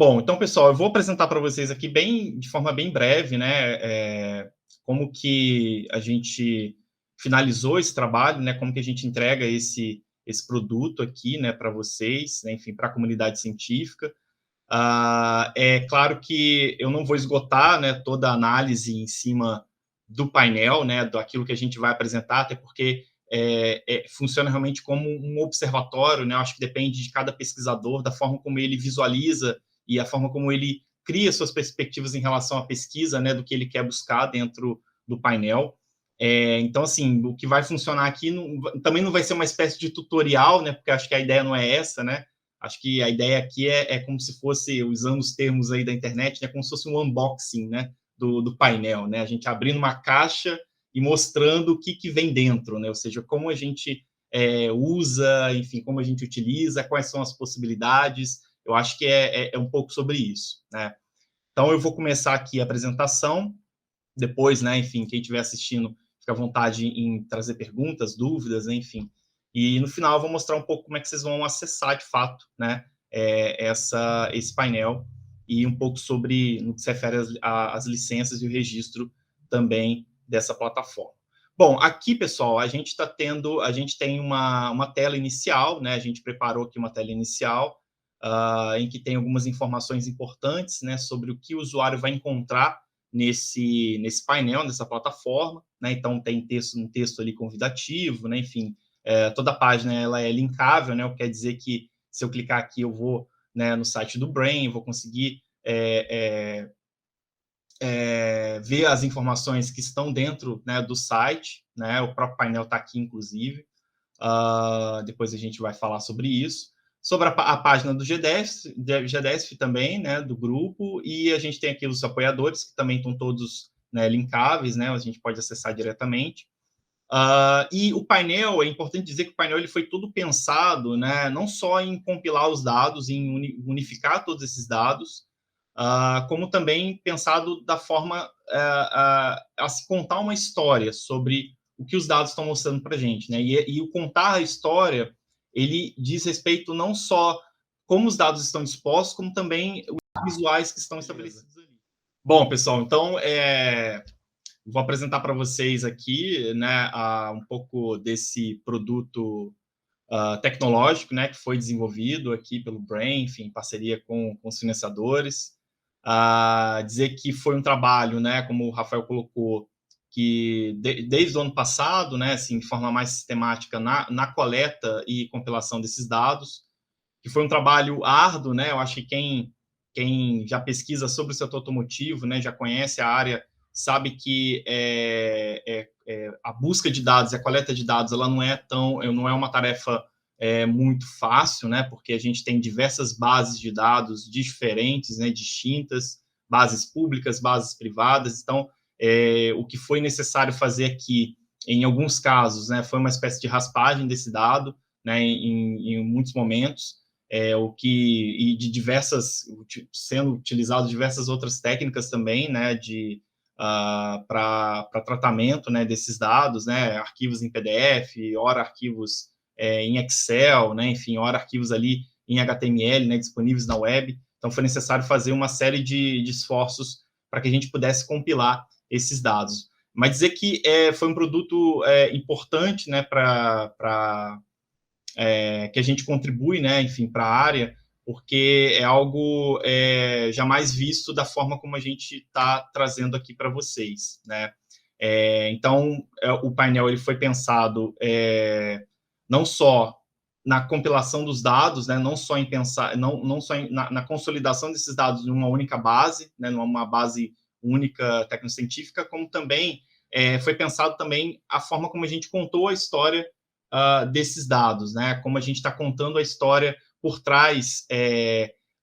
Bom, então, pessoal, eu vou apresentar para vocês aqui de forma bem breve, né, como que a gente finalizou esse trabalho, né, como que a gente entrega esse produto aqui, né, para vocês, né, enfim, para a comunidade científica. É claro que eu não vou esgotar, né, toda a análise em cima do painel, né, daquilo que a gente vai apresentar, até porque funciona realmente como um observatório, né, eu acho que depende de cada pesquisador, da forma como ele visualiza e a forma como ele cria suas perspectivas em relação à pesquisa, né, do que ele quer buscar dentro do painel. Então, assim, o que vai funcionar aqui também não vai ser uma espécie de tutorial, né, porque acho que a ideia não é essa, né. Acho que a ideia aqui é como se fosse, usando os termos aí da internet, né, como se fosse um unboxing, né, do painel, né, a gente abrindo uma caixa e mostrando o que vem dentro, né, ou seja, como a gente usa, enfim, como a gente utiliza, quais são as possibilidades. Eu acho que é um pouco sobre isso, né. Então, eu vou começar aqui a apresentação, depois, né, enfim, quem estiver assistindo, fica à vontade em trazer perguntas, dúvidas, né, enfim. E no final eu vou mostrar um pouco como é que vocês vão acessar de fato, né, esse painel e um pouco sobre no que se refere às licenças e o registro também dessa plataforma. Bom, aqui, pessoal, a gente tem uma tela inicial, né, a gente preparou aqui uma tela inicial, em que tem algumas informações importantes, né, sobre o que o usuário vai encontrar nesse painel, nessa plataforma, né? Então tem um texto ali convidativo, né? Enfim, toda a página ela é linkável, né? O que quer dizer que se eu clicar aqui eu vou, né, no site do Brain, vou conseguir ver as informações que estão dentro, né, do site, né? O próprio painel está aqui, inclusive. Depois a gente vai falar sobre isso. Sobre a página do GDESF também, né, do grupo, e a gente tem aqui os apoiadores, que também estão todos, né, linkáveis, né, a gente pode acessar diretamente. E o painel, é importante dizer que o painel ele foi todo pensado, né, não só em compilar os dados, em unificar todos esses dados, como também pensado da forma a se contar uma história sobre o que os dados estão mostrando para a gente, né? E o contar a história, ele diz respeito não só como os dados estão dispostos, como também os visuais que estão estabelecidos ali. Bom, pessoal, então vou apresentar para vocês aqui, né, um pouco desse produto tecnológico, né, que foi desenvolvido aqui pelo Brain, enfim, em parceria com os financiadores. Dizer que foi um trabalho, né, como o Rafael colocou, que desde o ano passado, né, assim, de forma mais sistemática na coleta e compilação desses dados, que foi um trabalho árduo, né, eu acho que quem já pesquisa sobre o setor automotivo, né, já conhece a área, sabe que a busca de dados e a coleta de dados, ela não é uma tarefa muito fácil, né, porque a gente tem diversas bases de dados diferentes, né, distintas, bases públicas, bases privadas. Então, o que foi necessário fazer aqui, em alguns casos, né, foi uma espécie de raspagem desse dado, né, em muitos momentos, sendo utilizadas diversas outras técnicas também, né, para tratamento, né, desses dados, né, arquivos em PDF, ora arquivos em Excel, né, enfim, ora arquivos ali em HTML, né, disponíveis na web. Então, foi necessário fazer uma série de esforços para que a gente pudesse compilar esses dados. Mas dizer que foi um produto importante, né, que a gente contribui, né, enfim, para a área, porque é algo jamais visto da forma como a gente está trazendo aqui para vocês, né. Então, o painel ele foi pensado não só na compilação dos dados, né, não só em pensar, não só na consolidação desses dados numa única base, né, numa base única tecnocientífica, como também foi pensado também a forma como a gente contou a história desses dados, né, como a gente está contando a história por trás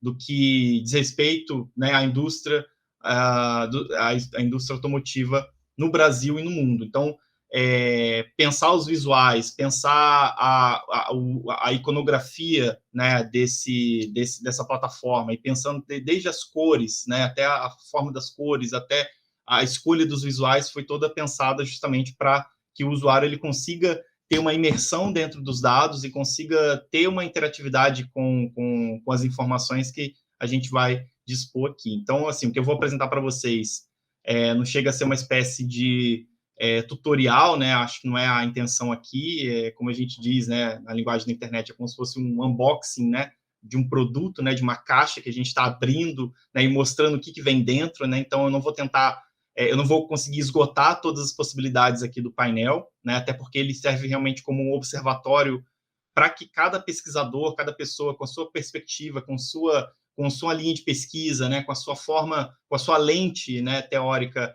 do que diz respeito, né, à indústria, a indústria automotiva no Brasil e no mundo. Então, pensar os visuais, pensar a iconografia, né, dessa plataforma, e pensando desde as cores, né, até a forma das cores, até a escolha dos visuais, foi toda pensada justamente para que o usuário ele consiga ter uma imersão dentro dos dados e consiga ter uma interatividade com as informações que a gente vai expor aqui. Então, assim, o que eu vou apresentar para vocês não chega a ser uma espécie de tutorial, né? Acho que não é a intenção aqui, como a gente diz, né, na linguagem da internet, é como se fosse um unboxing, né, de um produto, né, de uma caixa que a gente está abrindo, né, e mostrando o que vem dentro, né? Então, eu não vou tentar, eu não vou conseguir esgotar todas as possibilidades aqui do painel, né? Até porque ele serve realmente como um observatório para que cada pesquisador, cada pessoa, com a sua perspectiva, com sua linha de pesquisa, né, com a sua forma, com a sua lente, né, teórica,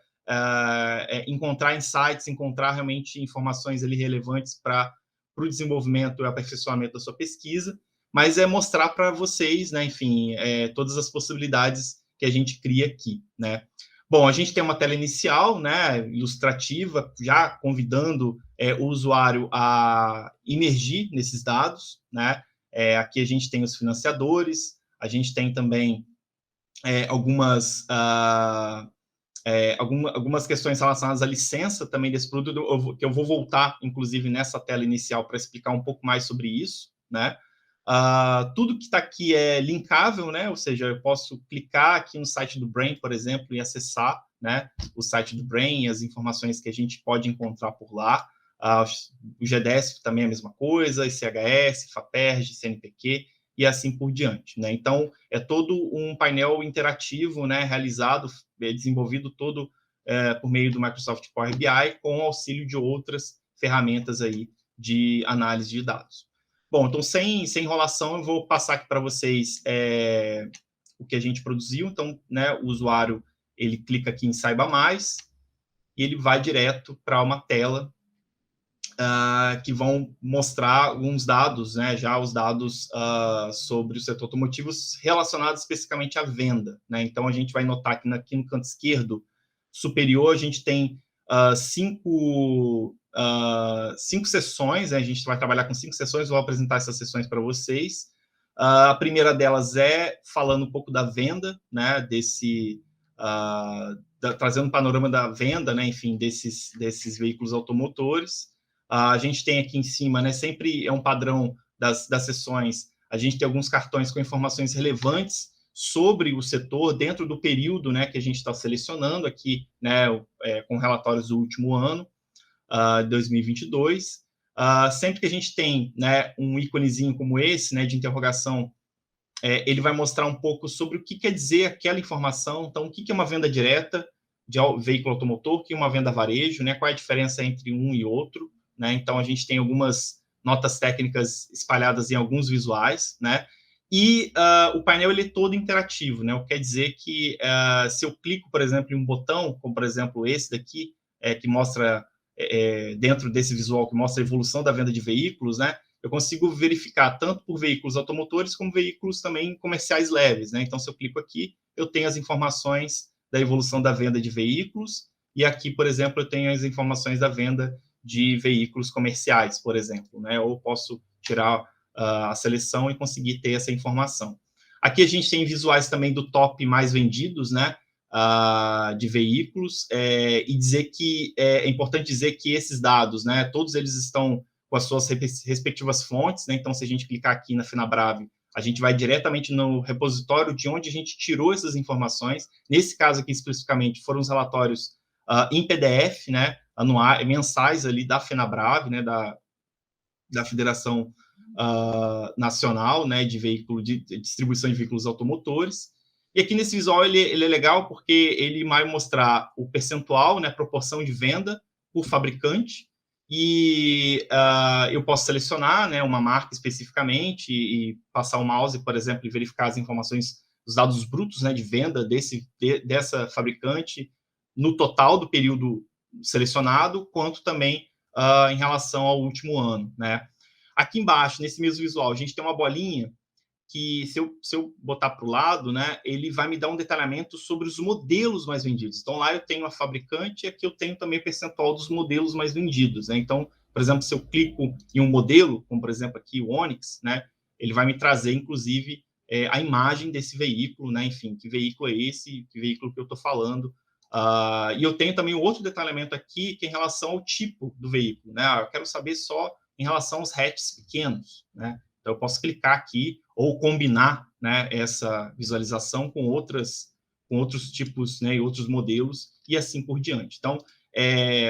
encontrar insights, encontrar realmente informações ali relevantes para o desenvolvimento e aperfeiçoamento da sua pesquisa, mas é mostrar para vocês, né, enfim, todas as possibilidades que a gente cria aqui, né. Bom, a gente tem uma tela inicial, né, ilustrativa, já convidando o usuário a imergir nesses dados, né. Aqui a gente tem os financiadores, a gente tem também algumas questões relacionadas à licença também desse produto, que eu vou voltar, inclusive, nessa tela inicial para explicar um pouco mais sobre isso, né? Tudo que está aqui é linkável, né? Ou seja, eu posso clicar aqui no site do Brain, por exemplo, e acessar, né, o site do Brain e as informações que a gente pode encontrar por lá. O GDS também é a mesma coisa, ICHS, FAPERJ, CNPq, e assim por diante, né? Então, é todo um painel interativo, né, realizado, desenvolvido todo por meio do Microsoft Power BI, com o auxílio de outras ferramentas aí de análise de dados. Bom, então, sem enrolação, eu vou passar aqui para vocês o que a gente produziu. Então, né, o usuário, ele clica aqui em Saiba Mais, e ele vai direto para uma tela que vão mostrar alguns dados, né, já os dados sobre o setor automotivo relacionados especificamente à venda, né? Então, a gente vai notar que aqui no canto esquerdo superior, a gente tem cinco sessões, né? A gente vai trabalhar com 5 sessões, vou apresentar essas sessões para vocês. A primeira delas é falando um pouco da venda, né, trazendo um panorama da venda, né, enfim, desses veículos automotores. A gente tem aqui em cima, né, sempre é um padrão das sessões, a gente tem alguns cartões com informações relevantes sobre o setor dentro do período, né, que a gente está selecionando aqui, né, com relatórios do último ano, 2022. Sempre que a gente tem, né, um íconezinho como esse, né, de interrogação, ele vai mostrar um pouco sobre o que quer dizer aquela informação. Então, o que é uma venda direta de veículo automotor, o que é uma venda varejo, né, qual é a diferença entre um e outro, né? Então, a gente tem algumas notas técnicas espalhadas em alguns visuais, né? E o painel ele é todo interativo, né? O que quer dizer que se eu clico, por exemplo, em um botão, como por exemplo esse daqui, que mostra dentro desse visual, que mostra a evolução da venda de veículos, né? Eu consigo verificar tanto por veículos automotores como veículos também comerciais leves, né? Então, se eu clico aqui, eu tenho as informações da evolução da venda de veículos, e aqui, por exemplo, eu tenho as informações da venda de veículos comerciais, por exemplo, né? Ou posso tirar a seleção e conseguir ter essa informação. Aqui a gente tem visuais também do top mais vendidos, né? De veículos, e dizer que é importante dizer que esses dados, né? Todos eles estão com as suas respectivas fontes, né? Então, se a gente clicar aqui na Finabrave, a gente vai diretamente no repositório de onde a gente tirou essas informações. Nesse caso aqui, especificamente, foram os relatórios em PDF, né? Anuais, mensais ali da Fenabrave, né? Da Federação Nacional, né? De distribuição de veículos automotores. E aqui nesse visual ele é legal porque ele vai mostrar o percentual, né? Proporção de venda por fabricante, e eu posso selecionar, né, uma marca especificamente e passar o mouse, por exemplo, e verificar as informações, os dados brutos, né, de venda dessa fabricante no total do período selecionado, quanto também em relação ao último ano, né. Aqui embaixo, nesse mesmo visual, a gente tem uma bolinha que, se eu botar para o lado, né, ele vai me dar um detalhamento sobre os modelos mais vendidos. Então, lá eu tenho a fabricante e aqui eu tenho também o percentual dos modelos mais vendidos, né? Então, por exemplo, se eu clico em um modelo, como, por exemplo, aqui o Onix, né, ele vai me trazer, inclusive, a imagem desse veículo, né? Enfim, que veículo é esse, que veículo que eu estou falando. E eu tenho também outro detalhamento aqui, que é em relação ao tipo do veículo, né? Eu quero saber só em relação aos hatches pequenos, né? Então, eu posso clicar aqui ou combinar né, essa visualização com outros tipos, né, e outros modelos, e assim por diante. Então,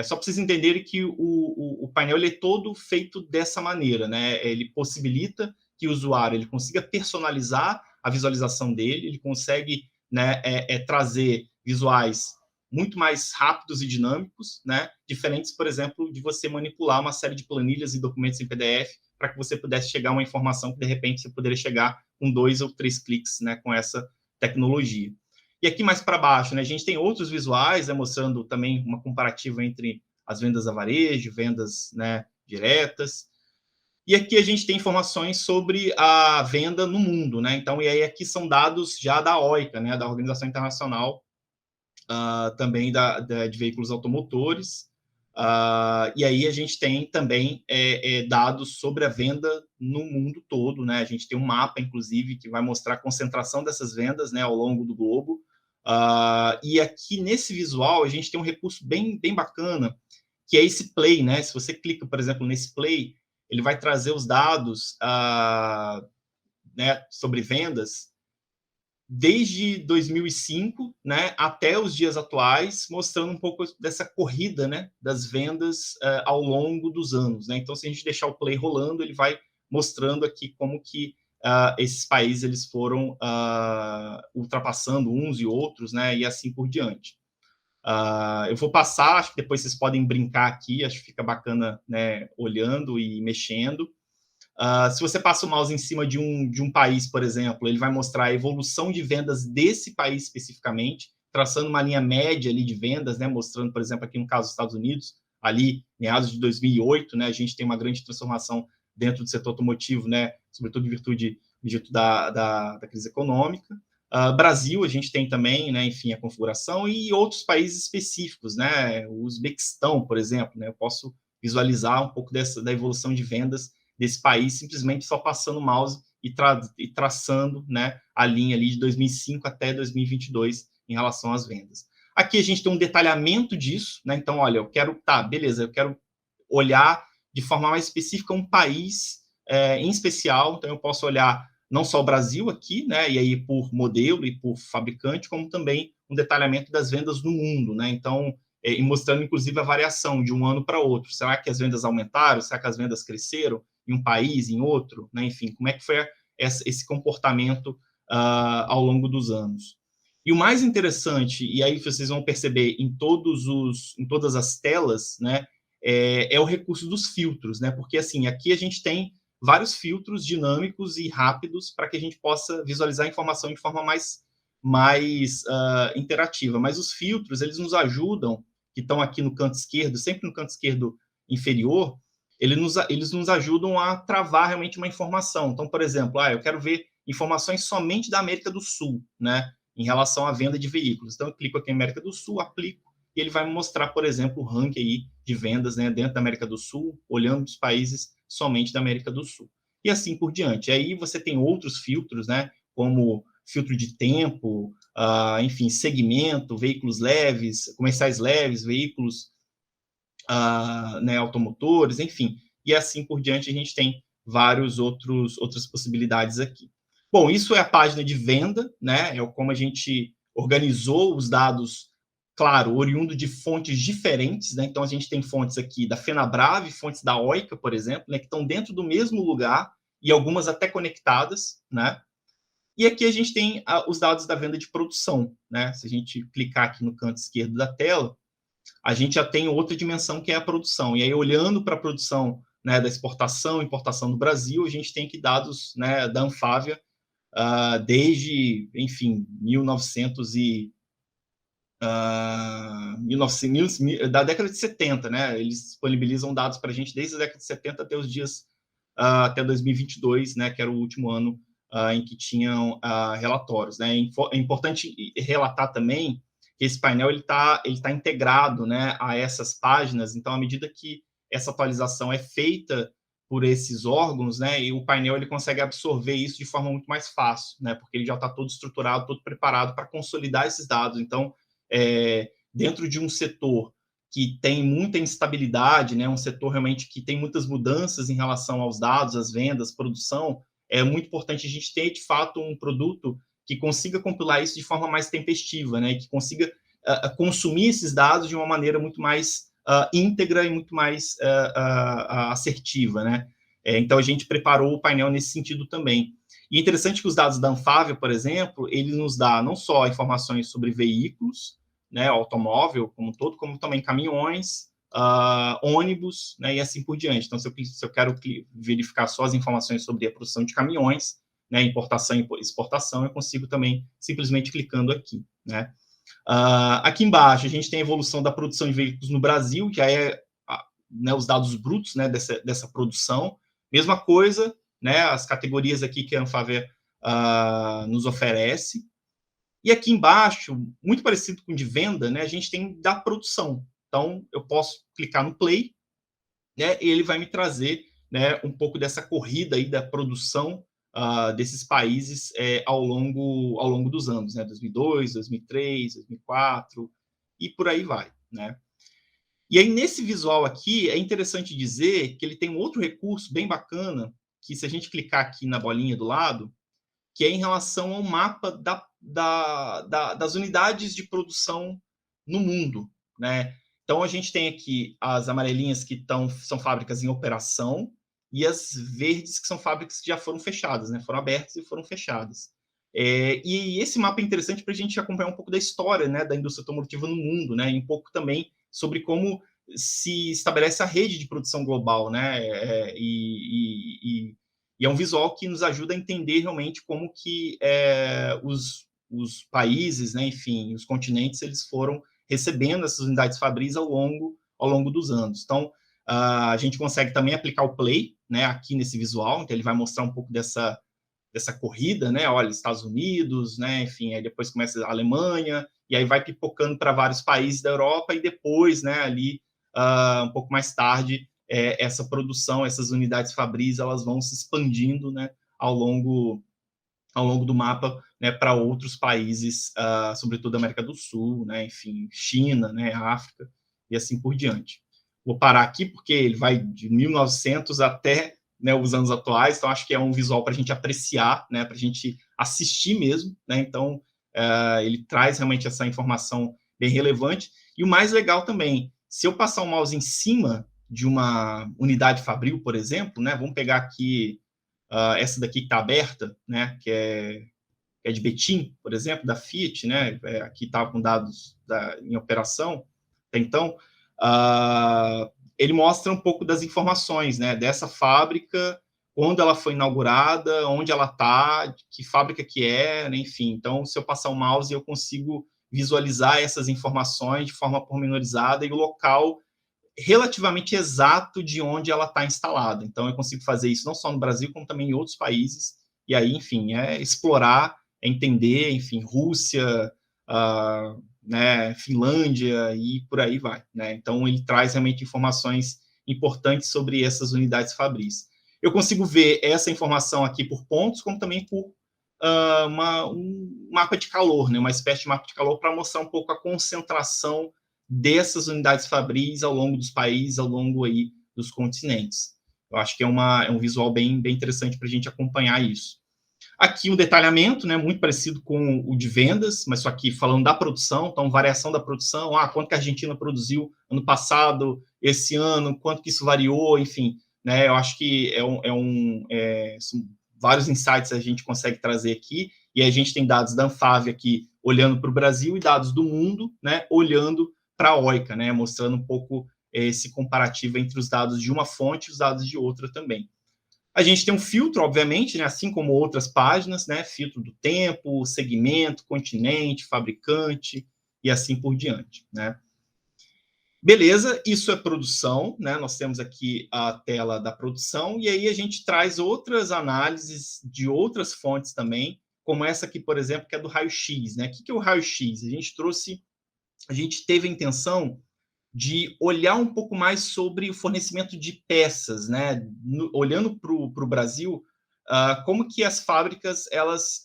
só para vocês entenderem que o painel ele é todo feito dessa maneira, né? Ele possibilita que o usuário ele consiga personalizar a visualização dele, ele consegue, né, trazer visuais muito mais rápidos e dinâmicos, né? Diferentes, por exemplo, de você manipular uma série de planilhas e documentos em PDF para que você pudesse chegar a uma informação que, de repente, você poderia chegar com 2 ou 3 cliques, né, com essa tecnologia. E aqui mais para baixo, né, a gente tem outros visuais, né, mostrando também uma comparativa entre as vendas a varejo, vendas, né, diretas. E aqui a gente tem informações sobre a venda no mundo, né? Então, e aí aqui são dados já da OICA, né, da Organização Internacional também de veículos automotores. E aí a gente tem também dados sobre a venda no mundo todo, né? A gente tem um mapa, inclusive, que vai mostrar a concentração dessas vendas, né, ao longo do globo. E aqui nesse visual a gente tem um recurso bem bacana, que é esse play, né? Se você clica, por exemplo, nesse play, ele vai trazer os dados né, sobre vendas desde 2005, né, até os dias atuais, mostrando um pouco dessa corrida, né, das vendas ao longo dos anos, né? Então, se a gente deixar o play rolando, ele vai mostrando aqui como que esses países eles foram ultrapassando uns e outros, né, e assim por diante. Eu vou passar, acho que depois vocês podem brincar aqui, acho que fica bacana, né, olhando e mexendo. Se você passa o mouse em cima de um país, por exemplo, ele vai mostrar a evolução de vendas desse país especificamente, traçando uma linha média ali de vendas, né, mostrando, por exemplo, aqui no caso dos Estados Unidos, ali, meados de 2008, né, a gente tem uma grande transformação dentro do setor automotivo, né, sobretudo em virtude da crise econômica. Brasil, a gente tem também, né, enfim, a configuração, e outros países específicos, né, o Uzbequistão, por exemplo, né, eu posso visualizar um pouco da evolução de vendas desse país, simplesmente só passando o mouse e traçando, né, a linha ali de 2005 até 2022 em relação às vendas. Aqui a gente tem um detalhamento disso, né? Então, olha, eu quero olhar de forma mais específica um país em especial, então eu posso olhar não só o Brasil aqui, né, e aí por modelo e por fabricante, como também um detalhamento das vendas no mundo, né? Então, e mostrando inclusive a variação de um ano para outro. Será que as vendas aumentaram? Será que as vendas cresceram em um país, em outro? Né? Enfim, como é que foi esse comportamento ao longo dos anos? E o mais interessante, e aí vocês vão perceber em todas as telas, né, é o recurso dos filtros, né? Porque assim, aqui a gente tem vários filtros dinâmicos e rápidos para que a gente possa visualizar a informação de forma mais interativa. Mas os filtros, eles nos ajudam, que estão aqui no canto esquerdo, sempre no canto esquerdo inferior, eles nos ajudam a travar realmente uma informação. Então, por exemplo, eu quero ver informações somente da América do Sul, né, em relação à venda de veículos. Então, eu clico aqui em América do Sul, aplico, e ele vai me mostrar, por exemplo, o ranking aí de vendas, né, dentro da América do Sul, olhando os países somente da América do Sul. E assim por diante. Aí você tem outros filtros, né, como filtro de tempo, enfim, segmento, veículos leves, comerciais leves, veículos né, automotores, enfim, e assim por diante a gente tem outras possibilidades aqui. Bom, isso é a página de venda, né, é como a gente organizou os dados, claro, oriundo de fontes diferentes, né, então a gente tem fontes aqui da Fenabrave, fontes da OICA, por exemplo, né, que estão dentro do mesmo lugar, e algumas até conectadas, né, e aqui a gente tem os dados da venda de produção, né, se a gente clicar aqui no canto esquerdo da tela, a gente já tem outra dimensão que é a produção. E aí, olhando para a produção, né, da exportação e importação do Brasil, a gente tem aqui dados, né, da Anfávia desde, enfim, 1900, da década de 70, né? Eles disponibilizam dados para a gente desde a década de 70 até os dias até 2022, né, que era o último ano em que tinham relatórios, né? É importante relatar também que esse painel ele tá integrado, né, a essas páginas. Então, à medida que essa atualização é feita por esses órgãos, né, e o painel ele consegue absorver isso de forma muito mais fácil, né, porque ele já está todo estruturado, todo preparado para consolidar esses dados. Então, dentro de um setor que tem muita instabilidade, né, um setor realmente que tem muitas mudanças em relação aos dados, às vendas, produção, é muito importante a gente ter, de fato, um produto que consiga compilar isso de forma mais tempestiva, né, e que consiga consumir esses dados de uma maneira muito mais íntegra e muito mais assertiva, né? Então, a gente preparou o painel nesse sentido também. E é interessante que os dados da Anfávia, por exemplo, ele nos dá não só informações sobre veículos, né, automóvel como um todo, como também caminhões, ônibus, né, e assim por diante. Então, se eu quero verificar só as informações sobre a produção de caminhões, né, importação e exportação, eu consigo também simplesmente clicando aqui, né? Aqui embaixo, a gente tem a evolução da produção de veículos no Brasil, que é né, os dados brutos, né, dessa produção. Mesma coisa, né, as categorias aqui que a Anfávia nos oferece. E aqui embaixo, muito parecido com o de venda, né, a gente tem da produção. Então, eu posso clicar no play, né, e ele vai me trazer, né, um pouco dessa corrida aí da produção desses países ao longo dos anos, né, 2002, 2003, 2004 e por aí vai, né? E aí, nesse visual aqui, é interessante dizer que ele tem um outro recurso bem bacana, que se a gente clicar aqui na bolinha do lado, que é em relação ao mapa das unidades de produção no mundo, né? Então, a gente tem aqui as amarelinhas que são fábricas em operação e as verdes que são fábricas que já foram fechadas, né? Foram abertas e foram fechadas. E esse mapa é interessante para a gente acompanhar um pouco da história, né, da indústria automotiva no mundo, né? E um pouco também sobre como se estabelece a rede de produção global, né? E é um visual que nos ajuda a entender realmente como que os países, né, enfim, os continentes, eles foram recebendo essas unidades fabris ao longo dos anos. Então, a gente consegue também aplicar o play, né, aqui nesse visual, então ele vai mostrar um pouco dessa corrida, né, olha, Estados Unidos, né, enfim, aí depois começa a Alemanha, e aí vai pipocando para vários países da Europa, e depois, né, ali, um pouco mais tarde, essa produção, essas unidades fabris, elas vão se expandindo, né, ao longo do mapa, né, para outros países, sobretudo América do Sul, né, enfim, China, né, África, e assim por diante. Vou parar aqui porque ele vai de 1900 até, né, os anos atuais, então acho que é um visual para a gente apreciar, né, para a gente assistir mesmo, né, então ele traz realmente essa informação bem relevante. E o mais legal também, se eu passar o mouse em cima de uma unidade fabril, por exemplo, né, vamos pegar aqui essa daqui que está aberta, né, que é de Betim, por exemplo, da Fiat, né, aqui está com dados em operação, então, ele mostra um pouco das informações, né, dessa fábrica, quando ela foi inaugurada, onde ela está, que fábrica que é, né, enfim. Então, se eu passar o mouse, eu consigo visualizar essas informações de forma pormenorizada e o local relativamente exato de onde ela está instalada. Então, eu consigo fazer isso não só no Brasil, como também em outros países. E aí, enfim, é explorar, é entender, enfim, Rússia, né, Finlândia e por aí vai, né? Então, ele traz realmente informações importantes sobre essas unidades fabris. Eu consigo ver essa informação aqui por pontos, como também por um mapa de calor, né? Uma espécie de mapa de calor para mostrar um pouco a concentração dessas unidades fabris ao longo dos países, ao longo aí dos continentes. Eu acho que é um visual bem interessante para a gente acompanhar isso. Aqui um detalhamento, né, muito parecido com o de vendas, mas só que falando da produção, então variação da produção, quanto que a Argentina produziu ano passado, esse ano, quanto que isso variou, enfim, né, eu acho que são vários insights a gente consegue trazer aqui, e a gente tem dados da Anfávia aqui, olhando para o Brasil, e dados do mundo, né, olhando para a OICA, né, mostrando um pouco esse comparativo entre os dados de uma fonte e os dados de outra também. A gente tem um filtro, obviamente, né, assim como outras páginas, né, filtro do tempo, segmento, continente, fabricante e assim por diante, né. Beleza, isso é produção, né, nós temos aqui a tela da produção, e aí a gente traz outras análises de outras fontes também, como essa aqui, por exemplo, que é do raio-x, né. O que é o raio-x? A gente teve a intenção de olhar um pouco mais sobre o fornecimento de peças, né? Olhando para o Brasil, como que as fábricas elas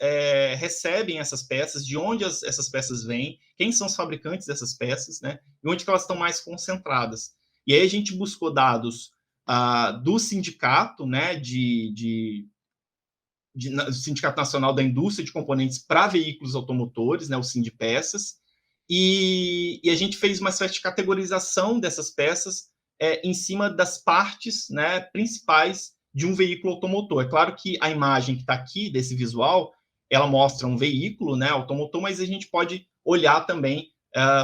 recebem essas peças, de onde essas peças vêm, quem são os fabricantes dessas peças, né? E onde que elas estão mais concentradas. E aí a gente buscou dados do sindicato, né? do Sindicato Nacional da Indústria de Componentes para Veículos Automotores, né, o Sindpeças, e a gente fez uma espécie de categorização dessas peças em cima das partes, né, principais de um veículo automotor. É claro que a imagem que está aqui, desse visual, ela mostra um veículo, né, automotor, mas a gente pode olhar também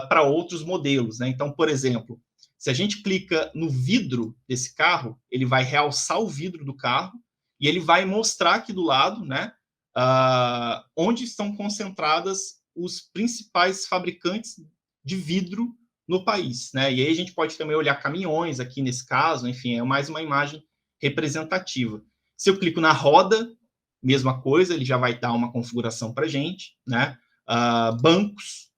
para outros modelos, né? Então, por exemplo, se a gente clica no vidro desse carro, ele vai realçar o vidro do carro e ele vai mostrar aqui do lado, né, onde estão concentradas os principais fabricantes de vidro no país, né? E aí a gente pode também olhar caminhões aqui nesse caso, enfim, é mais uma imagem representativa. Se eu clico na roda, mesma coisa, ele já vai dar uma configuração para a gente, né? Bancos,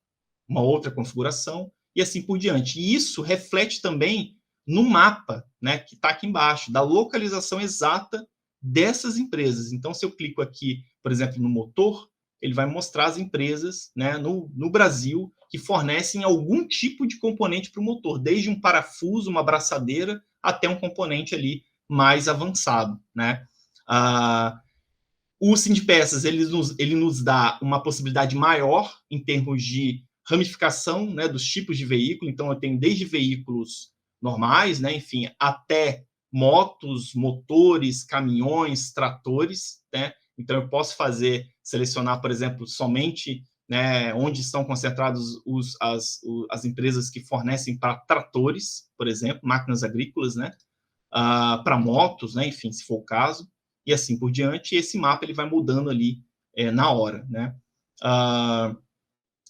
uma outra configuração, e assim por diante. E isso reflete também no mapa, né, que está aqui embaixo, da localização exata dessas empresas. Então, se eu clico aqui, por exemplo, no motor, ele vai mostrar as empresas, né, no Brasil que fornecem algum tipo de componente para o motor, desde um parafuso, uma abraçadeira, até um componente ali mais avançado, né? O Sindpeças, ele nos dá uma possibilidade maior em termos de ramificação, né, dos tipos de veículo. Então, eu tenho desde veículos normais, né, enfim, até motos, motores, caminhões, tratores, né? Então, eu posso selecionar, por exemplo, somente, né, onde estão concentradas as empresas que fornecem para tratores, por exemplo, máquinas agrícolas, né? Para motos, né, enfim, se for o caso, e assim por diante. E esse mapa ele vai mudando ali na hora, né?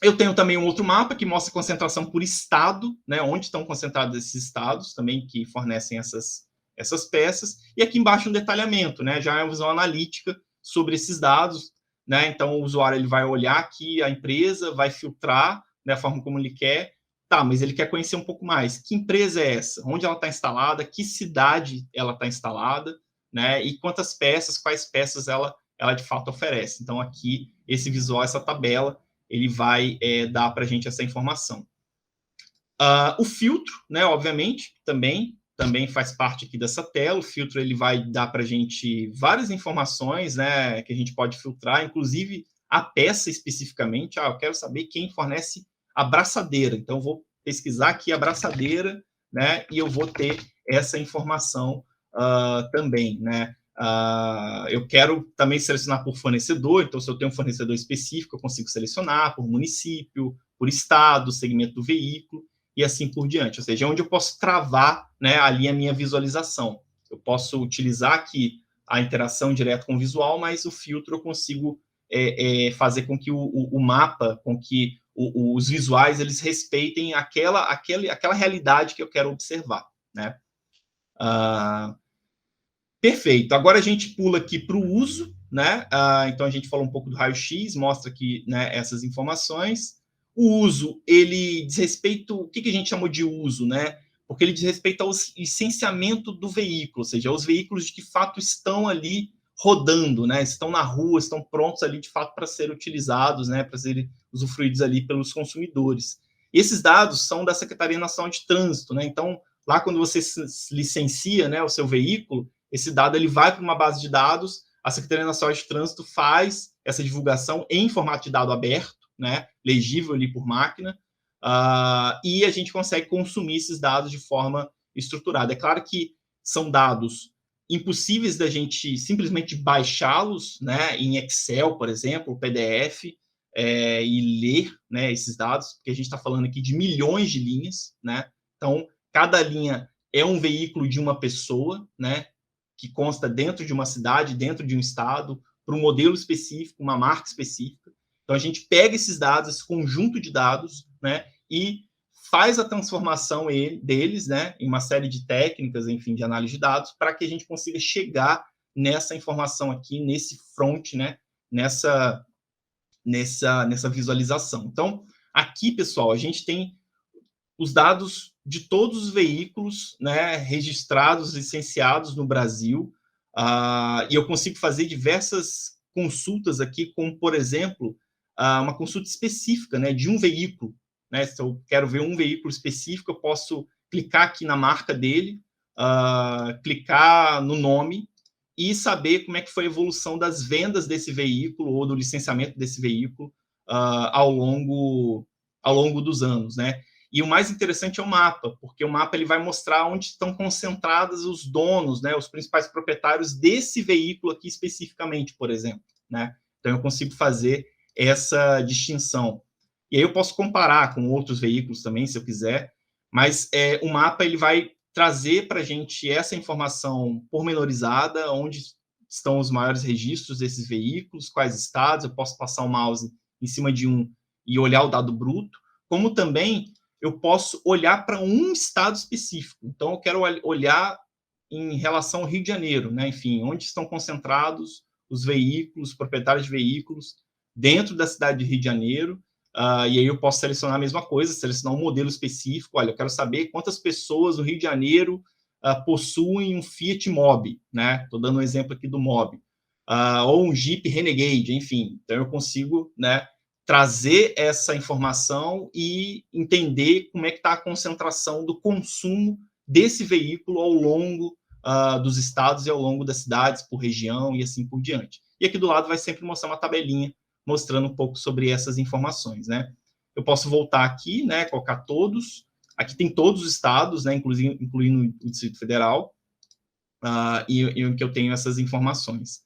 Eu tenho também um outro mapa que mostra a concentração por estado, né, onde estão concentrados esses estados também que fornecem essas peças. E aqui embaixo um detalhamento, né, já é uma visão analítica sobre esses dados, né? Então o usuário ele vai olhar aqui a empresa, vai filtrar da forma como ele quer. Tá, mas ele quer conhecer um pouco mais. Que empresa é essa? Onde ela está instalada? Que cidade ela está instalada? Né? E quantas peças, quais peças ela de fato oferece. Então aqui esse visual, essa tabela, ele vai dar para a gente essa informação. O filtro, né, obviamente, também faz parte aqui dessa tela. O filtro ele vai dar para a gente várias informações, né, que a gente pode filtrar, inclusive a peça especificamente. Eu quero saber quem fornece a braçadeira. Então, vou pesquisar aqui a braçadeira, né, e eu vou ter essa informação também, né. Eu quero também selecionar por fornecedor. Então, se eu tenho um fornecedor específico, eu consigo selecionar por município, por estado, segmento do veículo, e assim por diante. Ou seja, é onde eu posso travar, né, ali a minha visualização. Eu posso utilizar aqui a interação direta com o visual, mas o filtro eu consigo fazer com que o mapa, com que os visuais, eles respeitem aquela realidade que eu quero observar, né? Perfeito. Agora a gente pula aqui para o uso, né? Então a gente falou um pouco do raio-x, mostra aqui, né, essas informações. O uso, ele diz respeito, o que a gente chamou de uso, né? Porque ele diz respeito ao licenciamento do veículo, ou seja, os veículos de que fato estão ali rodando, né? Estão na rua, estão prontos ali de fato para serem utilizados, né? Para serem usufruídos ali pelos consumidores. E esses dados são da Secretaria Nacional de Trânsito, né? Então, lá quando você licencia, né, o seu veículo, esse dado ele vai para uma base de dados, a Secretaria Nacional de Trânsito faz essa divulgação em formato de dado aberto, né, legível ali por máquina, e a gente consegue consumir esses dados de forma estruturada. É claro que são dados impossíveis da gente simplesmente baixá-los, né, em Excel, por exemplo, PDF, e ler, né, esses dados, porque a gente está falando aqui de milhões de linhas, né? Então, cada linha é um veículo de uma pessoa, né, que consta dentro de uma cidade, dentro de um estado, para um modelo específico, uma marca específica. Então, a gente pega esses dados, esse conjunto de dados, né, e faz a transformação deles, né, em uma série de técnicas, enfim, de análise de dados, para que a gente consiga chegar nessa informação aqui, nesse front, né, nessa visualização. Então, aqui, pessoal, a gente tem os dados de todos os veículos, né, registrados, licenciados no Brasil, e eu consigo fazer diversas consultas aqui, como, por exemplo, uma consulta específica, né, de um veículo, né? Se eu quero ver um veículo específico, eu posso clicar aqui na marca dele, clicar no nome, e saber como é que foi a evolução das vendas desse veículo ou do licenciamento desse veículo ao longo dos anos, né? E o mais interessante é o mapa, porque o mapa ele vai mostrar onde estão concentrados os donos, né, os principais proprietários desse veículo aqui especificamente, por exemplo, né? Então eu consigo fazer essa distinção. E aí eu posso comparar com outros veículos também, se eu quiser, mas o mapa ele vai trazer para a gente essa informação pormenorizada, onde estão os maiores registros desses veículos, quais estados, eu posso passar o mouse em cima de um e olhar o dado bruto, como também eu posso olhar para um estado específico. Então, eu quero olhar em relação ao Rio de Janeiro, né? Enfim, onde estão concentrados os veículos, os proprietários de veículos dentro da cidade de Rio de Janeiro. E aí eu posso selecionar a mesma coisa, selecionar um modelo específico. Olha, eu quero saber quantas pessoas no Rio de Janeiro possuem um Fiat Mobi, né? Estou dando um exemplo aqui do Mobi. Ou um Jeep Renegade, enfim. Então, eu consigo, né, trazer essa informação e entender como é que está a concentração do consumo desse veículo ao longo dos estados e ao longo das cidades, por região e assim por diante. E aqui do lado vai sempre mostrar uma tabelinha mostrando um pouco sobre essas informações, né? Eu posso voltar aqui, né, colocar todos. Aqui tem todos os estados, né, incluindo o Distrito Federal, e em que eu tenho essas informações.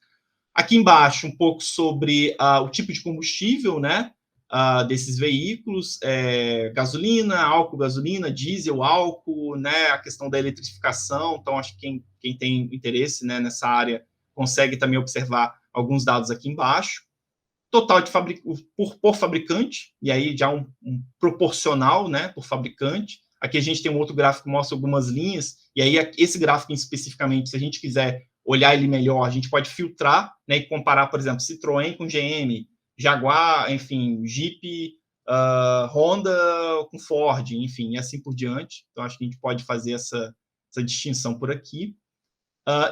Aqui embaixo, um pouco sobre o tipo de combustível, né, desses veículos, gasolina, álcool, gasolina, diesel, álcool, né, a questão da eletrificação. Então, acho que quem tem interesse, né, nessa área consegue também observar alguns dados aqui embaixo. Total de por fabricante, e aí já um proporcional, né, por fabricante. Aqui a gente tem um outro gráfico que mostra algumas linhas, e aí esse gráfico especificamente, se a gente quiser olhar ele melhor, a gente pode filtrar, né, e comparar, por exemplo, Citroën com GM, Jaguar, enfim, Jeep, Honda com Ford, enfim, e assim por diante. Então, acho que a gente pode fazer essa distinção por aqui.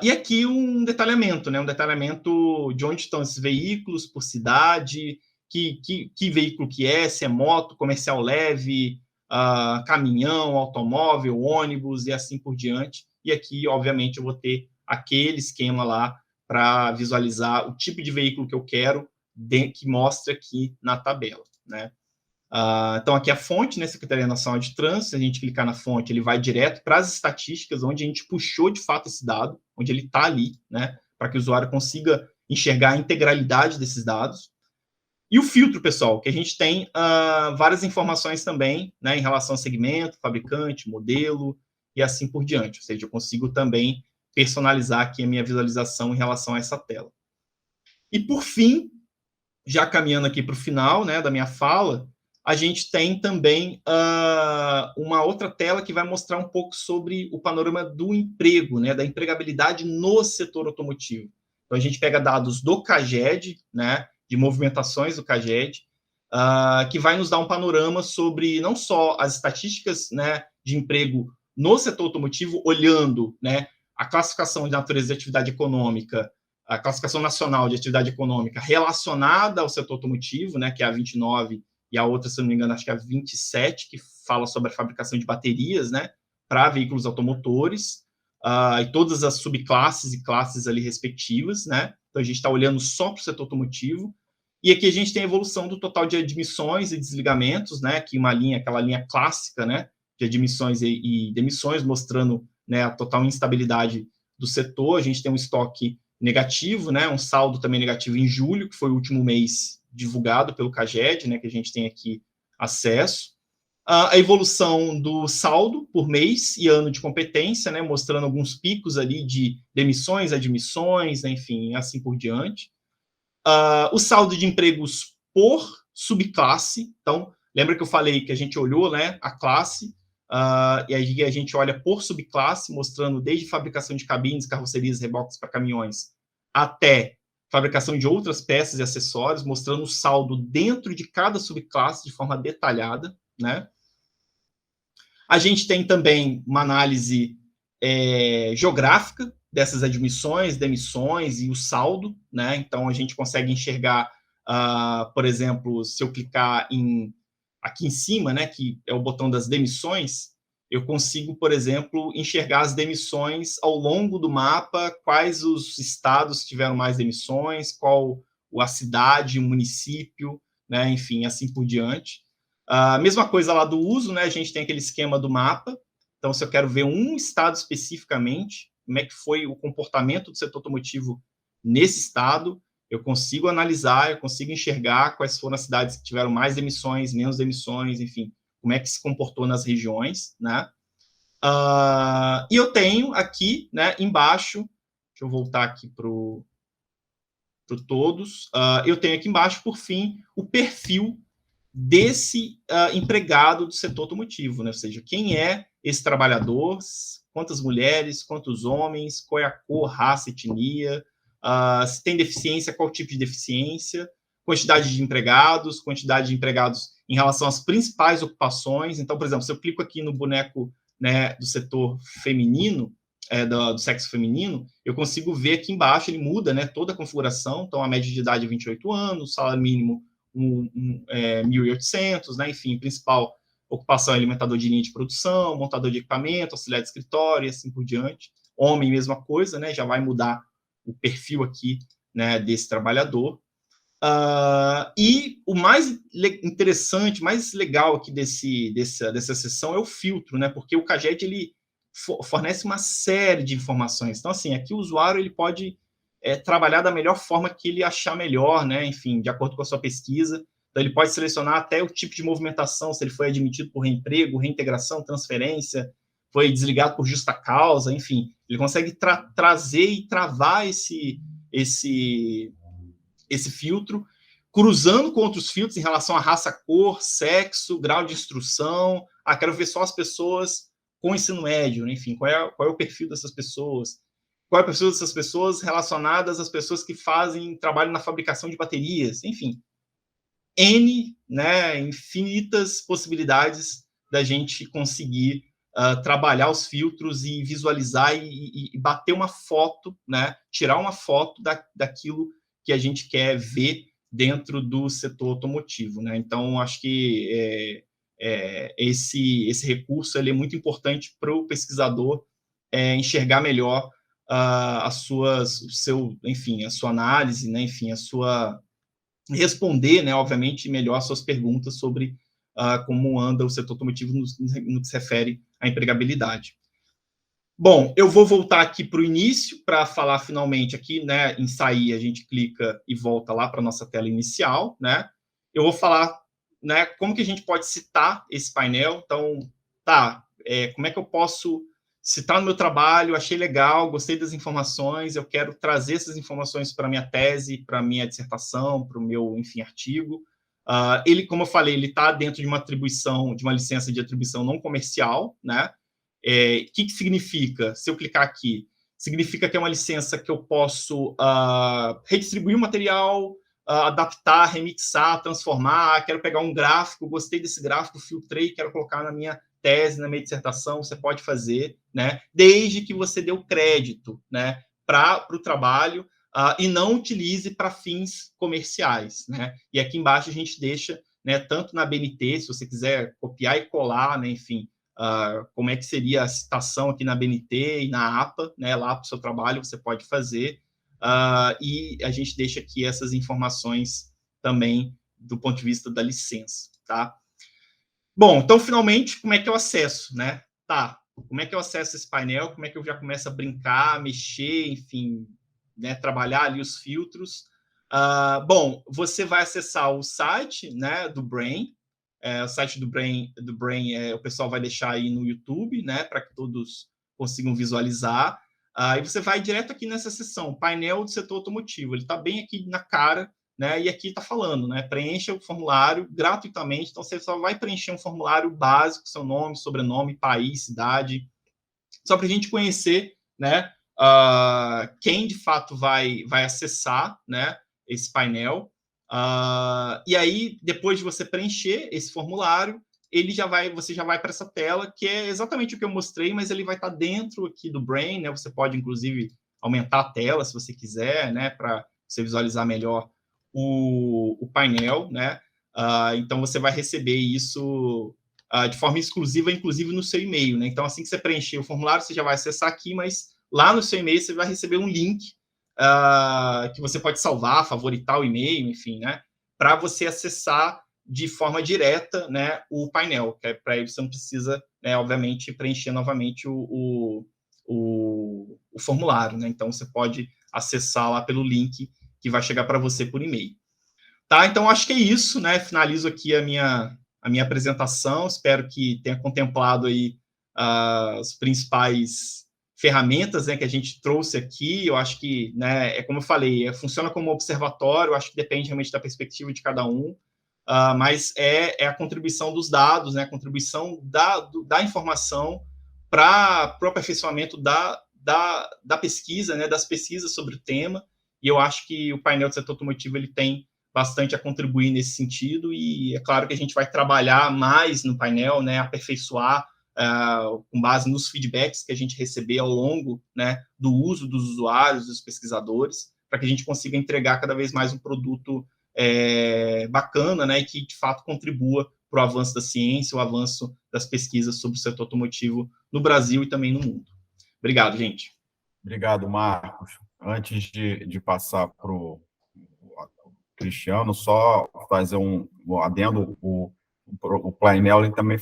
E aqui um detalhamento, né? Um detalhamento de onde estão esses veículos, por cidade, que veículo que é, se é moto, comercial leve, caminhão, automóvel, ônibus e assim por diante. E aqui, obviamente, eu vou ter aquele esquema lá para visualizar o tipo de veículo que eu quero, que mostra aqui na tabela, né? Então, aqui a fonte, né, Secretaria Nacional de Trânsito. Se a gente clicar na fonte, ele vai direto para as estatísticas, onde a gente puxou, de fato, esse dado, onde ele está ali, né, para que o usuário consiga enxergar a integralidade desses dados. E o filtro, pessoal, que a gente tem várias informações também, né, em relação ao segmento, fabricante, modelo e assim por diante. Ou seja, eu consigo também personalizar aqui a minha visualização em relação a essa tela. E, por fim, já caminhando aqui para o final, né, da minha fala, a gente tem também uma outra tela que vai mostrar um pouco sobre o panorama do emprego, né, da empregabilidade no setor automotivo. Então, a gente pega dados do CAGED, né, de movimentações do CAGED, que vai nos dar um panorama sobre não só as estatísticas, né, de emprego no setor automotivo, olhando, né, a classificação de natureza de atividade econômica, a classificação nacional de atividade econômica relacionada ao setor automotivo, né, que é a 29, e a outra, se não me engano, acho que é a 27, que fala sobre a fabricação de baterias, né, para veículos automotores, e todas as subclasses e classes ali respectivas, né. Então, a gente está olhando só para o setor automotivo. E aqui a gente tem a evolução do total de admissões e desligamentos, né, que aquela linha clássica, né, de admissões e demissões, mostrando, né, a total instabilidade do setor. A gente tem um estoque negativo, né, um saldo também negativo em julho, que foi o último mês divulgado pelo CAGED, né, que a gente tem aqui acesso. A evolução do saldo por mês e ano de competência, né, mostrando alguns picos ali de demissões, admissões, né, enfim, assim por diante. O saldo de empregos por subclasse. Então, lembra que eu falei que a gente olhou, né, a classe, e aí a gente olha por subclasse, mostrando desde fabricação de cabines, carrocerias, reboques para caminhões, até fabricação de outras peças e acessórios, mostrando o saldo dentro de cada subclasse de forma detalhada, né? A gente tem também uma análise geográfica dessas admissões, demissões e o saldo, né? Então, a gente consegue enxergar, por exemplo, se eu clicar aqui em cima, né, que é o botão das demissões, eu consigo, por exemplo, enxergar as demissões ao longo do mapa, quais os estados que tiveram mais demissões, qual a cidade, o município, né, enfim, assim por diante. A mesma coisa lá do uso, né, a gente tem aquele esquema do mapa, então se eu quero ver um estado especificamente, como é que foi o comportamento do setor automotivo nesse estado, eu consigo analisar, eu consigo enxergar quais foram as cidades que tiveram mais demissões, menos demissões, enfim, como é que se comportou nas regiões, né? E eu tenho aqui, né, embaixo, deixa eu voltar aqui para todos, eu tenho aqui embaixo, por fim, o perfil desse empregado do setor automotivo, né? Ou seja, quem é esse trabalhador, quantas mulheres, quantos homens, qual é a cor, raça, etnia, se tem deficiência, qual tipo de deficiência, quantidade de empregados em relação às principais ocupações. Então, por exemplo, se eu clico aqui no boneco, né, do setor feminino, do sexo feminino, eu consigo ver aqui embaixo, ele muda, né, toda a configuração. Então, a média de idade é 28 anos, salário mínimo 1.800, né, enfim, principal ocupação é alimentador de linha de produção, montador de equipamento, auxiliar de escritório, e assim por diante. Homem, mesma coisa, né, já vai mudar o perfil aqui, né, desse trabalhador. E o mais interessante, mais legal aqui dessa sessão é o filtro, né, porque o Kajet, ele fornece uma série de informações. Então, assim, aqui o usuário ele pode trabalhar da melhor forma que ele achar melhor, né, enfim, de acordo com a sua pesquisa. Então, ele pode selecionar até o tipo de movimentação, se ele foi admitido por reemprego, reintegração, transferência, foi desligado por justa causa, enfim. Ele consegue trazer e travar esse filtro, cruzando com outros filtros em relação à raça, cor, sexo, grau de instrução. Quero ver só as pessoas com ensino médio, né? Enfim, qual é o perfil dessas pessoas? Qual é o perfil dessas pessoas relacionadas às pessoas que fazem trabalho na fabricação de baterias? Enfim, N, né, infinitas possibilidades da gente conseguir trabalhar os filtros e visualizar e bater uma foto, né, tirar uma foto daquilo que a gente quer ver dentro do setor automotivo, né? Então, acho que esse recurso ele é muito importante para o pesquisador enxergar melhor a sua análise, né? Enfim, responder, né, obviamente, melhor as suas perguntas sobre como anda o setor automotivo no que se refere à empregabilidade. Bom, eu vou voltar aqui para o início para falar finalmente aqui, né, em sair, a gente clica e volta lá para a nossa tela inicial, né? Eu vou falar, né, como que a gente pode citar esse painel. Então, como é que eu posso citar no meu trabalho? Achei legal, gostei das informações, eu quero trazer essas informações para a minha tese, para a minha dissertação, para o meu, enfim, artigo. Ele, como eu falei, ele está dentro de uma atribuição, de uma licença de atribuição não comercial, né? O que significa? Se eu clicar aqui, significa que é uma licença que eu posso redistribuir o material, adaptar, remixar, transformar. Quero pegar um gráfico, gostei desse gráfico, filtrei, quero colocar na minha tese, na minha dissertação. Você pode fazer, né? Desde que você dê o crédito, né, para o trabalho e não utilize para fins comerciais, né? E aqui embaixo a gente deixa, né, tanto na BNT, se você quiser copiar e colar, né, enfim, como é que seria a citação aqui na BNT e na APA, né, lá para o seu trabalho você pode fazer, e a gente deixa aqui essas informações também do ponto de vista da licença, tá? Bom, então, finalmente, como é que eu acesso, né? Como é que eu acesso esse painel? Como é que eu já começo a brincar, mexer, enfim, né, trabalhar ali os filtros? Bom, você vai acessar o site, né, do Brain. O site do Brain o pessoal vai deixar aí no YouTube, né, para que todos consigam visualizar. E você vai direto aqui nessa seção, painel do setor automotivo. Ele está bem aqui na cara, né, e aqui está falando, né, preencha o formulário gratuitamente. Então, você só vai preencher um formulário básico, seu nome, sobrenome, país, cidade, só para a gente conhecer, né, quem de fato vai acessar, né, esse painel. E aí, depois de você preencher esse formulário, você já vai para essa tela, que é exatamente o que eu mostrei, mas ele vai estar dentro aqui do Brain, né? Você pode, inclusive, aumentar a tela, se você quiser, né, para você visualizar melhor o painel, né? Então, você vai receber isso de forma exclusiva, inclusive no seu e-mail, né? Então, assim que você preencher o formulário, você já vai acessar aqui, mas lá no seu e-mail você vai receber um link que você pode salvar, favoritar o e-mail, enfim, né? Para você acessar de forma direta, né, o painel, que para isso você não precisa, né, obviamente, preencher novamente o formulário, né? Então, você pode acessar lá pelo link que vai chegar para você por e-mail. Tá? Então, acho que é isso, né? Finalizo aqui a minha apresentação. Espero que tenha contemplado aí as principais ferramentas, né, que a gente trouxe aqui. Eu acho que, né, como eu falei, funciona como observatório. Eu acho que depende realmente da perspectiva de cada um. Mas é a contribuição dos dados, né, a contribuição da informação para o aperfeiçoamento da pesquisa, né, das pesquisas sobre o tema. E eu acho que o painel de setor automotivo ele tem bastante a contribuir nesse sentido, e é claro que a gente vai trabalhar mais no painel, né, aperfeiçoar com base nos feedbacks que a gente receber ao longo, né, do uso dos usuários, dos pesquisadores, para que a gente consiga entregar cada vez mais um produto bacana, né, e que de fato contribua para o avanço da ciência, o avanço das pesquisas sobre o setor automotivo no Brasil e também no mundo. Obrigado, gente. Obrigado, Marcos. Antes de passar para o Cristiano, só fazer um adendo, o painel ele também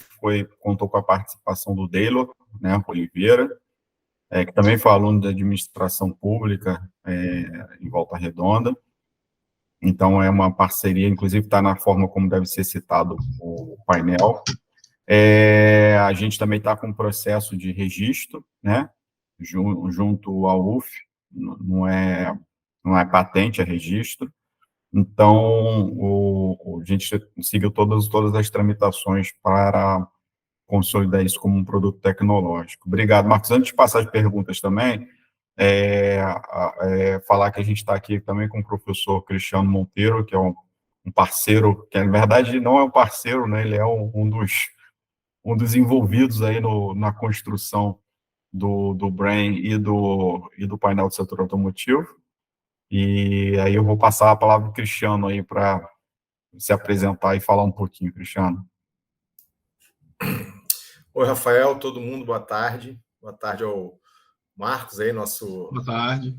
contou com a participação do Deylor, né, Oliveira, que também foi aluno de administração pública em Volta Redonda. Então, é uma parceria, inclusive está na forma como deve ser citado o painel. A gente também está com um processo de registro, né, junto ao UF, não é patente, é registro. Então, a gente seguiu todas as tramitações para consolidar isso como um produto tecnológico. Obrigado, Marcos. Antes de passar as perguntas também, falar que a gente está aqui também com o professor Cristiano Monteiro, que é um parceiro, que na verdade não é um parceiro, né? Ele é um dos envolvidos aí na construção do Brain e do painel do setor automotivo. E aí eu vou passar a palavra para o Cristiano aí para se apresentar e falar um pouquinho, Cristiano. Oi, Rafael, todo mundo, boa tarde. Boa tarde ao Marcos aí, nosso... Boa tarde.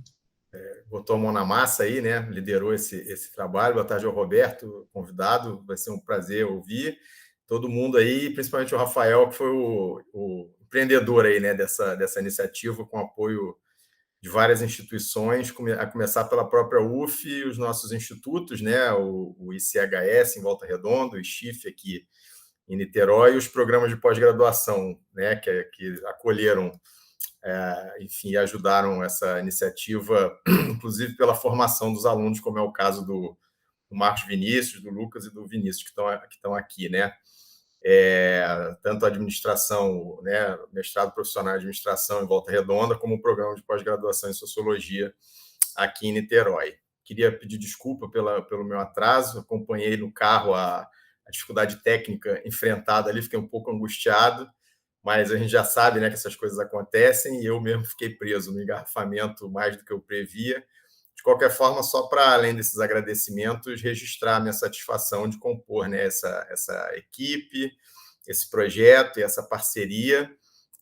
Botou a mão na massa aí, né? Liderou esse trabalho. Boa tarde ao Roberto, convidado. Vai ser um prazer ouvir todo mundo aí, principalmente o Rafael, que foi o empreendedor aí, né, dessa iniciativa, com apoio de várias instituições, a começar pela própria UF e os nossos institutos, né, o ICHS em Volta Redonda, o ICHIF aqui em Niterói, e os programas de pós-graduação, né, que acolheram, enfim, ajudaram essa iniciativa, inclusive pela formação dos alunos, como é o caso do Marcos Vinícius, do Lucas e do Vinícius, que estão aqui, né? Tanto a administração, né, mestrado profissional em administração em Volta Redonda, como o programa de pós-graduação em sociologia aqui em Niterói. Queria pedir desculpa pelo meu atraso, acompanhei no carro a dificuldade técnica enfrentada ali, fiquei um pouco angustiado, mas a gente já sabe, né, que essas coisas acontecem, e eu mesmo fiquei preso no engarrafamento mais do que eu previa. De qualquer forma, só para, além desses agradecimentos, registrar a minha satisfação de compor, né, essa equipe, esse projeto e essa parceria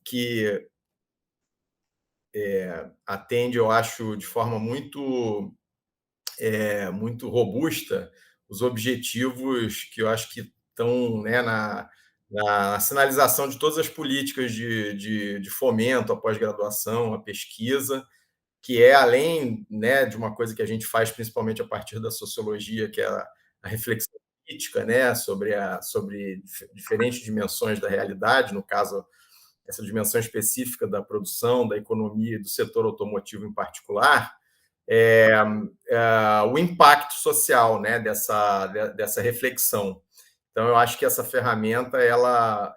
que atende, eu acho, de forma muito robusta os objetivos que eu acho que estão, né, na sinalização de todas as políticas de fomento à pós-graduação, à pesquisa, que é além, né, de uma coisa que a gente faz principalmente a partir da sociologia, que é a reflexão crítica, né, sobre diferentes dimensões da realidade, no caso, essa dimensão específica da produção, da economia e do setor automotivo em particular, o impacto social, né, dessa reflexão. Então, eu acho que essa ferramenta ela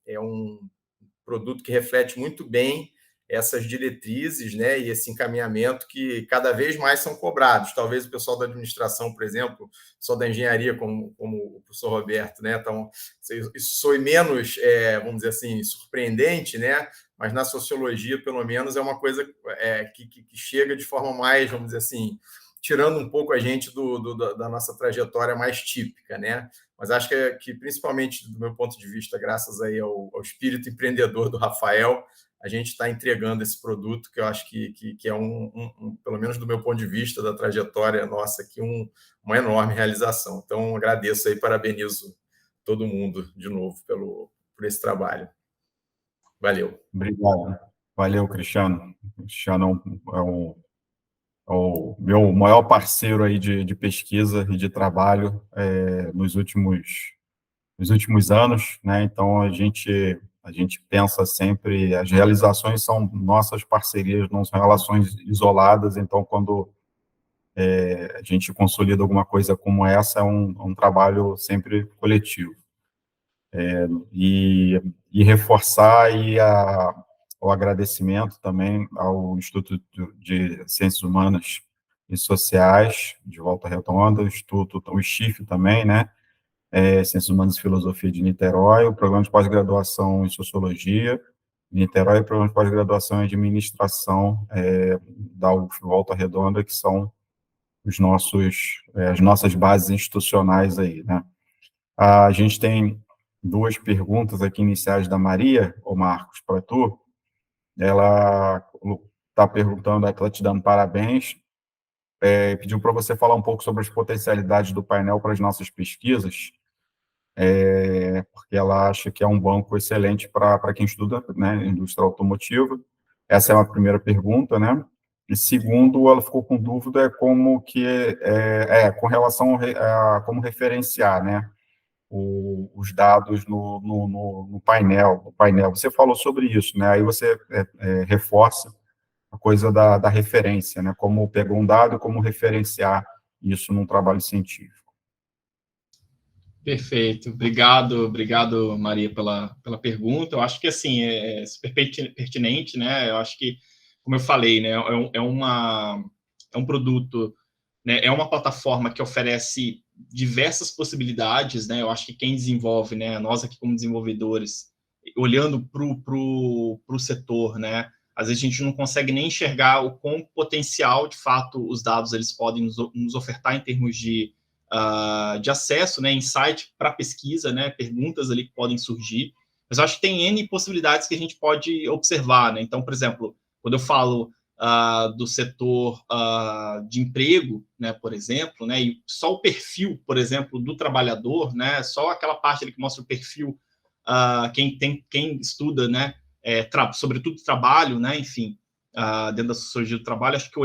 é um produto que reflete muito bem essas diretrizes, né, e esse encaminhamento que cada vez mais são cobrados. Talvez o pessoal da administração, por exemplo, o pessoal da engenharia, como o professor Roberto, né, então, isso soe menos, vamos dizer assim, surpreendente, né, mas na sociologia, pelo menos, é uma coisa que chega de forma mais, vamos dizer assim, tirando um pouco a gente da nossa trajetória mais típica, né? mas acho que principalmente do meu ponto de vista, graças aí ao espírito empreendedor do Rafael, a gente está entregando esse produto que eu acho que é pelo menos do meu ponto de vista, da trajetória nossa aqui, uma enorme realização. Então, agradeço aí, parabenizo todo mundo de novo por esse trabalho. Valeu. Obrigado. Valeu, Cristiano. Cristiano é o meu maior parceiro aí de pesquisa e de trabalho nos últimos anos, né? Então, a gente pensa sempre, as realizações são nossas parcerias, não são relações isoladas, então, quando a gente consolida alguma coisa como essa, é um trabalho sempre coletivo. E reforçar o agradecimento também ao Instituto de Ciências Humanas e Sociais de Volta Redonda, o ISCHIF também, né? Ciências Humanas e Filosofia de Niterói, o Programa de Pós-Graduação em Sociologia de Niterói e o Programa de Pós-Graduação em Administração da UF Volta Redonda, que são as nossas bases institucionais aí, né? A gente tem 2 perguntas aqui iniciais da Maria, ô Marcos, para tu. Ela está perguntando, está te dando parabéns, pediu para você falar um pouco sobre as potencialidades do painel para as nossas pesquisas, porque ela acha que é um banco excelente para quem estuda, né, indústria automotiva. Essa é uma primeira pergunta, né? E segundo, ela ficou com dúvida como com relação a como referenciar, né, os dados no painel. Você falou sobre isso, né? Aí você reforça a coisa da referência, né? Como pegar um dado e como referenciar isso num trabalho científico. Perfeito, obrigado, Maria, pela pergunta. Eu acho que, assim, é super pertinente, né? Eu acho que, como eu falei, né, é um produto, né, é uma plataforma que oferece diversas possibilidades, né? Eu acho que quem desenvolve, né, nós aqui como desenvolvedores, olhando para o setor, né, às vezes a gente não consegue nem enxergar o quão potencial, de fato, os dados eles podem nos ofertar em termos de acesso, né, insight para pesquisa, né, perguntas ali que podem surgir, mas eu acho que tem N possibilidades que a gente pode observar, né? Então, por exemplo, quando eu falo do setor de emprego, né, por exemplo, né, e só o perfil, por exemplo, do trabalhador, né, só aquela parte ali que mostra o perfil, quem estuda, né, sobretudo trabalho, né, enfim, dentro da sociologia do trabalho, acho que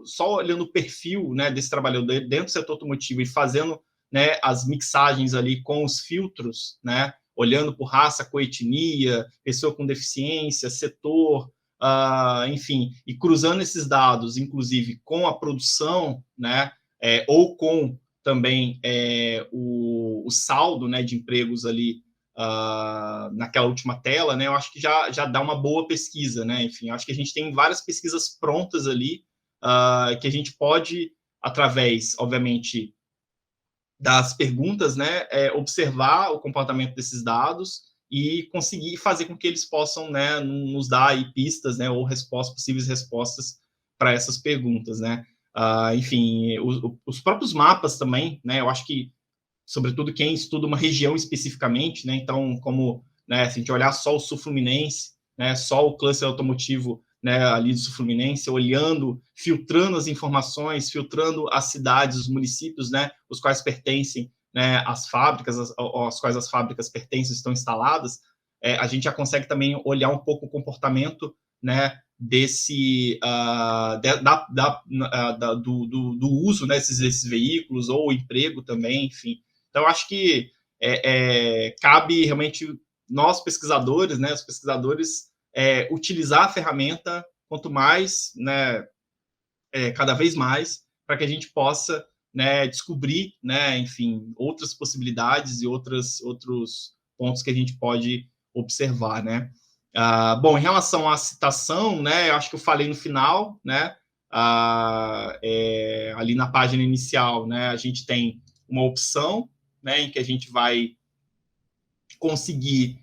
só olhando o perfil, né, desse trabalhador dentro do setor automotivo e fazendo, né, as mixagens ali com os filtros, né, olhando por raça, coetnia, pessoa com deficiência, setor, enfim, e cruzando esses dados, inclusive com a produção, né, ou com também o saldo, né, de empregos ali naquela última tela, né, eu acho que já dá uma boa pesquisa, né, enfim, eu acho que a gente tem várias pesquisas prontas ali, que a gente pode, através, obviamente, das perguntas, né, observar o comportamento desses dados e conseguir fazer com que eles possam, né, nos dar aí pistas, né, ou possíveis respostas para essas perguntas, né. Enfim, os próprios mapas também, né, eu acho que, sobretudo quem estuda uma região especificamente, né, então, como, né, se a gente olhar só o Sul Fluminense, né, só o cluster automotivo, né, ali do Sul Fluminense, olhando, filtrando as informações, filtrando as cidades, os municípios, né, os quais pertencem, né, as fábricas, às quais as fábricas pertencem, estão instaladas, a gente já consegue também olhar um pouco o comportamento, né, do uso, né, desses veículos, ou o emprego também, enfim. Então, acho que cabe realmente nós, pesquisadores, né, os pesquisadores, utilizar a ferramenta quanto mais, né, cada vez mais, para que a gente possa, né, descobrir, né, enfim, outras possibilidades e outros pontos que a gente pode observar, né. Bom, em relação à citação, né, eu acho que eu falei no final, né, ali na página inicial, né, a gente tem uma opção, né, em que a gente vai conseguir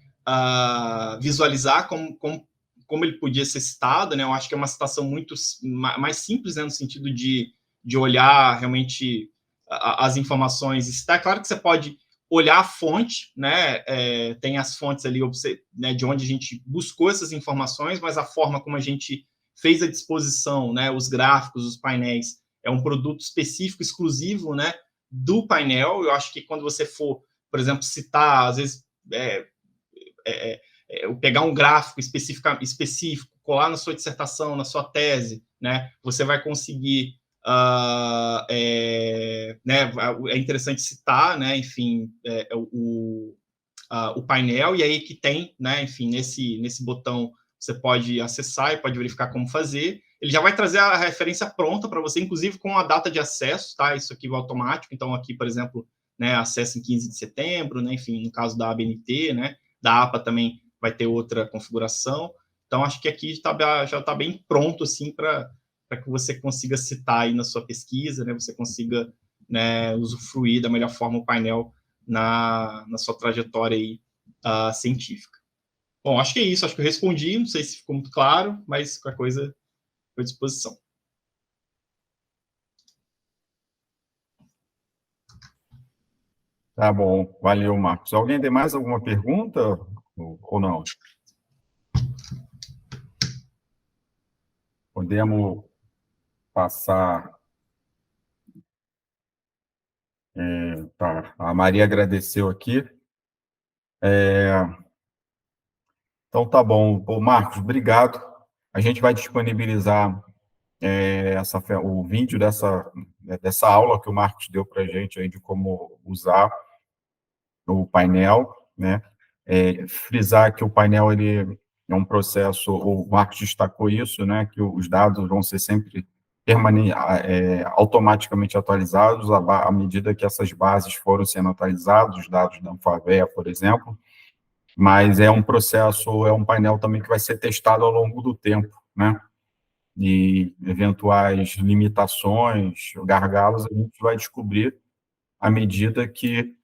visualizar como ele podia ser citado, né? Eu acho que é uma citação muito mais simples, né, no sentido de olhar realmente as informações e citar. Claro que você pode olhar a fonte, né? Tem as fontes ali, né, de onde a gente buscou essas informações, mas a forma como a gente fez a disposição, né, os gráficos, os painéis, é um produto específico, exclusivo, né, do painel. Eu acho que quando você for, por exemplo, citar, às vezes, pegar um gráfico específico, colar na sua dissertação, na sua tese, né, você vai conseguir, né, é interessante citar, né, enfim, o painel, e aí que tem, né, enfim, nesse botão você pode acessar e pode verificar como fazer. Ele já vai trazer a referência pronta para você, inclusive com a data de acesso, tá? Isso aqui vai automático. Então, aqui, por exemplo, né, acesso em 15 de setembro, né? Enfim, no caso da ABNT, né? Da APA também vai ter outra configuração. Então, acho que aqui já está bem pronto, assim, para que você consiga citar aí na sua pesquisa, né? Você consiga, né, usufruir da melhor forma o painel na sua trajetória aí, científica. Bom, acho que é isso, acho que eu respondi, não sei se ficou muito claro, mas qualquer coisa, estou à disposição. Tá bom, valeu, Marcos. Alguém tem mais alguma pergunta ou não? Podemos passar. Tá. A Maria agradeceu aqui. Então, tá bom. Ô, Marcos, obrigado. A gente vai disponibilizar o vídeo dessa aula que o Marcos deu para a gente aí de como usar o painel, né? Frisar que o painel ele é um processo, o Marcos destacou isso, né? Que os dados vão ser sempre automaticamente atualizados à medida que essas bases foram sendo atualizadas, os dados da Anfavea, por exemplo, mas é um processo, é um painel também que vai ser testado ao longo do tempo, né? E eventuais limitações, gargalos, a gente vai descobrir à medida que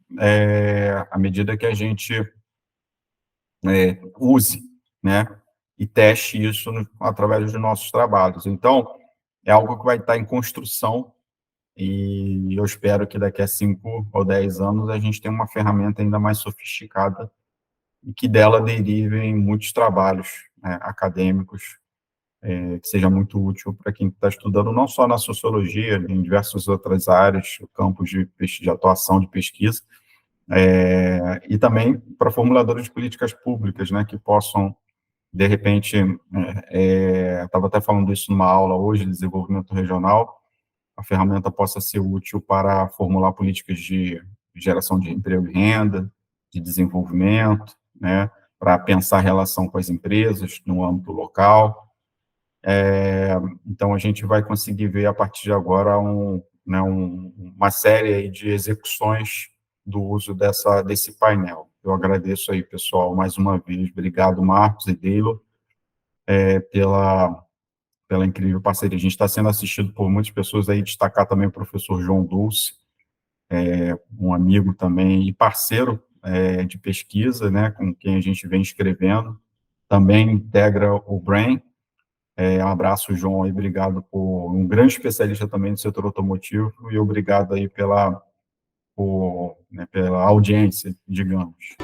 a gente use, né? E teste isso através dos nossos trabalhos. Então, é algo que vai estar em construção e eu espero que daqui a 5 ou 10 anos a gente tenha uma ferramenta ainda mais sofisticada e que dela derivem muitos trabalhos, né, acadêmicos, que seja muito útil para quem está estudando, não só na sociologia, em diversas outras áreas, campos de atuação, de pesquisa, e também para formuladores de políticas públicas, né, que possam, de repente, estava até falando isso numa aula hoje de desenvolvimento regional, a ferramenta possa ser útil para formular políticas de geração de emprego e renda, de desenvolvimento, né, para pensar a relação com as empresas no âmbito local. Então, a gente vai conseguir ver, a partir de agora, uma série aí de execuções do uso desse painel. Eu agradeço aí, pessoal, mais uma vez. Obrigado, Marcos e Deilo, pela incrível parceria. A gente está sendo assistido por muitas pessoas aí, destacar também o professor João Dulce, um amigo também e parceiro de pesquisa, né, com quem a gente vem escrevendo, também integra o BRAIN. Um abraço, João, e obrigado por um grande especialista também do setor automotivo, e obrigado aí pela audiência, digamos.